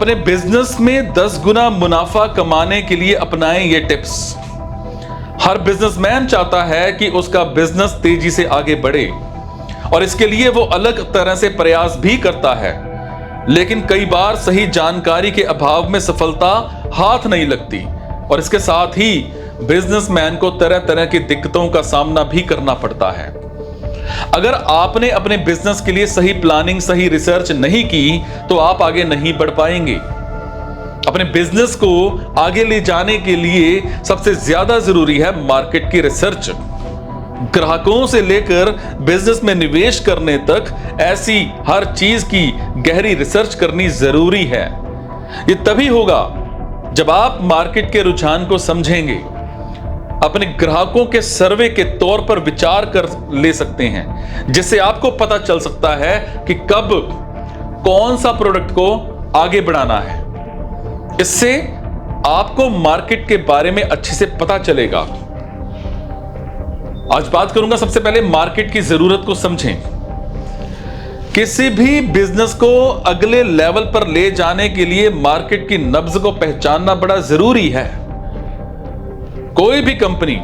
अपने बिजनेस में 10 गुना मुनाफा कमाने के लिए अपनाएं ये टिप्स। हर बिजनेसमैन चाहता है कि उसका बिजनेस तेजी से आगे बढ़े और इसके लिए वो अलग तरह से प्रयास भी करता है, लेकिन कई बार सही जानकारी के अभाव में सफलता हाथ नहीं लगती और इसके साथ ही बिजनेसमैन को तरह तरह की दिक्कतों का सामना भी करना पड़ता है। अगर आपने अपने बिजनेस के लिए सही प्लानिंग, सही रिसर्च नहीं की तो आप आगे नहीं बढ़ पाएंगे। अपने बिजनेस को आगे ले जाने के लिए सबसे ज्यादा जरूरी है मार्केट की रिसर्च। ग्राहकों से लेकर बिजनेस में निवेश करने तक ऐसी हर चीज की गहरी रिसर्च करनी जरूरी है। ये तभी होगा जब आप मार्केट के रुझान को समझेंगे, अपने ग्राहकों के सर्वे के तौर पर विचार कर ले सकते हैं, जिससे आपको पता चल सकता है कि कब कौन सा प्रोडक्ट को आगे बढ़ाना है। इससे आपको मार्केट के बारे में अच्छे से पता चलेगा। आज बात करूंगा, सबसे पहले मार्केट की जरूरत को समझें। किसी भी बिजनेस को अगले लेवल पर ले जाने के लिए मार्केट की नब्ज को पहचानना बड़ा जरूरी है। कोई भी कंपनी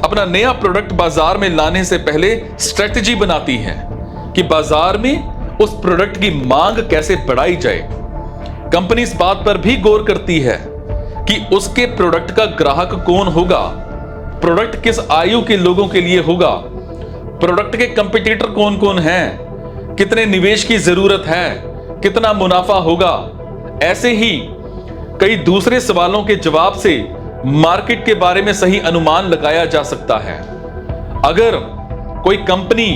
अपना नया प्रोडक्ट बाजार में लाने से पहले स्ट्रेटजी बनाती है कि बाजार में उस प्रोडक्ट की मांग कैसे बढ़ाई जाए। कंपनी इस बात पर भी गौर करती है कि उसके प्रोडक्ट का ग्राहक कौन होगा, प्रोडक्ट किस आयु के लोगों के लिए होगा, प्रोडक्ट के कंपटीटर कौन कौन हैं, कितने निवेश की जरूरत है, कितना मुनाफा होगा। ऐसे ही कई दूसरे सवालों के जवाब से मार्केट के बारे में सही अनुमान लगाया जा सकता है। अगर कोई कंपनी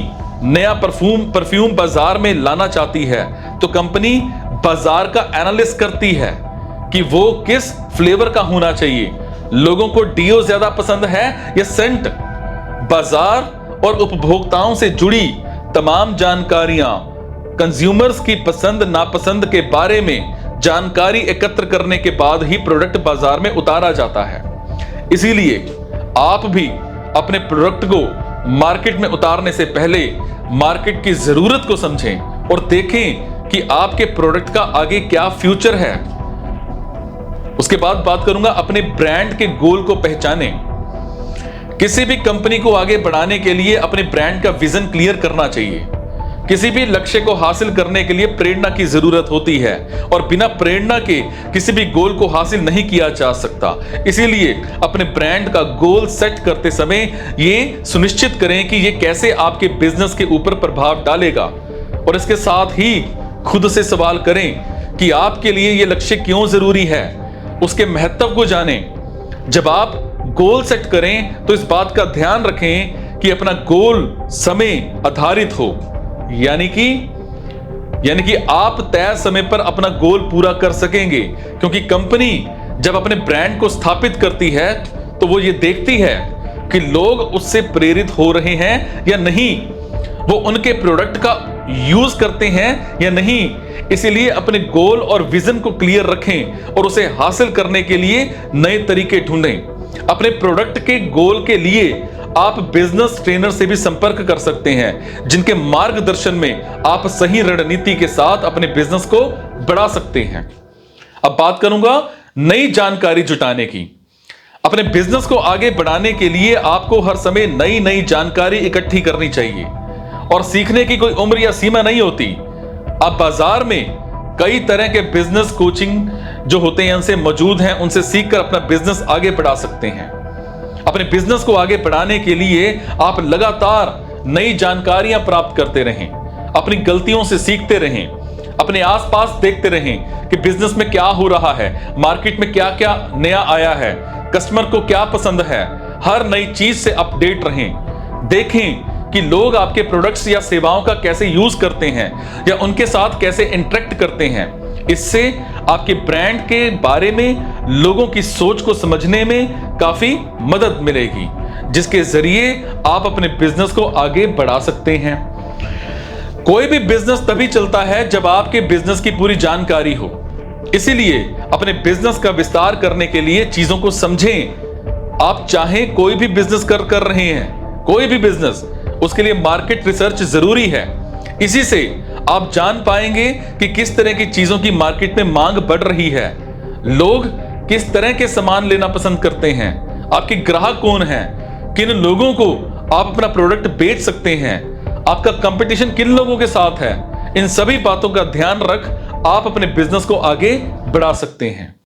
नया परफ्यूम बाजार में लाना चाहती है तो कंपनी बाजार का एनालिसिस करती है कि वो किस फ्लेवर का होना चाहिए, लोगों को डीओ ज्यादा पसंद है या सेंट। बाजार और उपभोक्ताओं से जुड़ी तमाम जानकारियां, कंज्यूमर्स की पसंद नापसंद के बारे में जानकारी एकत्र करने के बाद ही प्रोडक्ट बाजार में उतारा जाता है। इसीलिए आप भी अपने प्रोडक्ट को मार्केट में उतारने से पहले मार्केट की जरूरत को समझें और देखें कि आपके प्रोडक्ट का आगे क्या फ्यूचर है। उसके बाद बात करूंगा, अपने ब्रांड के गोल को पहचानें। किसी भी कंपनी को आगे बढ़ाने के लिए अपने ब्रांड का विजन क्लियर करना चाहिए। किसी भी लक्ष्य को हासिल करने के लिए प्रेरणा की जरूरत होती है और बिना प्रेरणा के किसी भी गोल को हासिल नहीं किया जा सकता। इसीलिए अपने ब्रांड का गोल सेट करते समय ये सुनिश्चित करें कि ये कैसे आपके बिजनेस के ऊपर प्रभाव डालेगा और इसके साथ ही खुद से सवाल करें कि आपके लिए ये लक्ष्य क्यों जरूरी है, उसके महत्व को जानें। जब आप गोल सेट करें तो इस बात का ध्यान रखें कि अपना गोल समय आधारित हो, यानी कि आप तय समय पर अपना गोल पूरा कर सकेंगे। क्योंकि कंपनी जब अपने ब्रांड को स्थापित करती है तो वो ये देखती है कि लोग उससे प्रेरित हो रहे हैं या नहीं, वो उनके प्रोडक्ट का यूज करते हैं या नहीं। इसीलिए अपने गोल और विजन को क्लियर रखें और उसे हासिल करने के लिए नए तरीके ढूंढें। अपने प्रोडक्ट के गोल के लिए आप बिजनेस ट्रेनर से भी संपर्क कर सकते हैं, जिनके मार्गदर्शन में आप सही रणनीति के साथ अपने बिजनेस को बढ़ा सकते हैं। अब बात करूंगा नई जानकारी जुटाने की। अपने बिजनेस को आगे बढ़ाने के लिए आपको हर समय नई नई जानकारी इकट्ठी करनी चाहिए और सीखने की कोई उम्र या सीमा नहीं होती। आप बाजार में कई तरह के बिजनेस कोचिंग जो होते हैं उनसे मौजूद हैं, उनसे सीखकर अपना बिजनेस आगे बढ़ा सकते हैं। अपने बिजनेस को आगे बढ़ाने के लिए आप लगातार नई जानकारियां प्राप्त करते रहें, अपनी गलतियों से सीखते रहें, अपने आसपास देखते रहें कि बिजनेस में क्या हो रहा है, मार्केट में क्या क्या नया आया है, कस्टमर को क्या पसंद है। हर नई चीज से अपडेट रहें। देखें कि लोग आपके प्रोडक्ट्स या सेवाओं का कैसे यूज करते हैं या उनके साथ कैसे इंटरेक्ट करते हैं। इससे आपके ब्रांड के बारे में लोगों की सोच को समझने में काफी मदद मिलेगी, जिसके जरिए आप अपने बिजनेस को आगे बढ़ा सकते हैं। कोई भी बिजनेस तभी चलता है जब आपके बिजनेस की पूरी जानकारी हो। इसीलिए अपने बिजनेस का विस्तार करने के लिए चीजों को समझें। आप चाहें कोई भी बिजनेस कर रहे हैं, कोई भी बिजनेस, उसके लिए मार्केट रिसर्च जरूरी है। इसी से आप जान पाएंगे कि किस तरह की चीजों की मार्केट में मांग बढ़ रही है, लोग किस तरह के सामान लेना पसंद करते हैं, आपके ग्राहक कौन हैं, किन लोगों को आप अपना प्रोडक्ट बेच सकते हैं, आपका कंपटीशन किन लोगों के साथ है। इन सभी बातों का ध्यान रख आप अपने बिजनेस को आगे बढ़ा सकते हैं।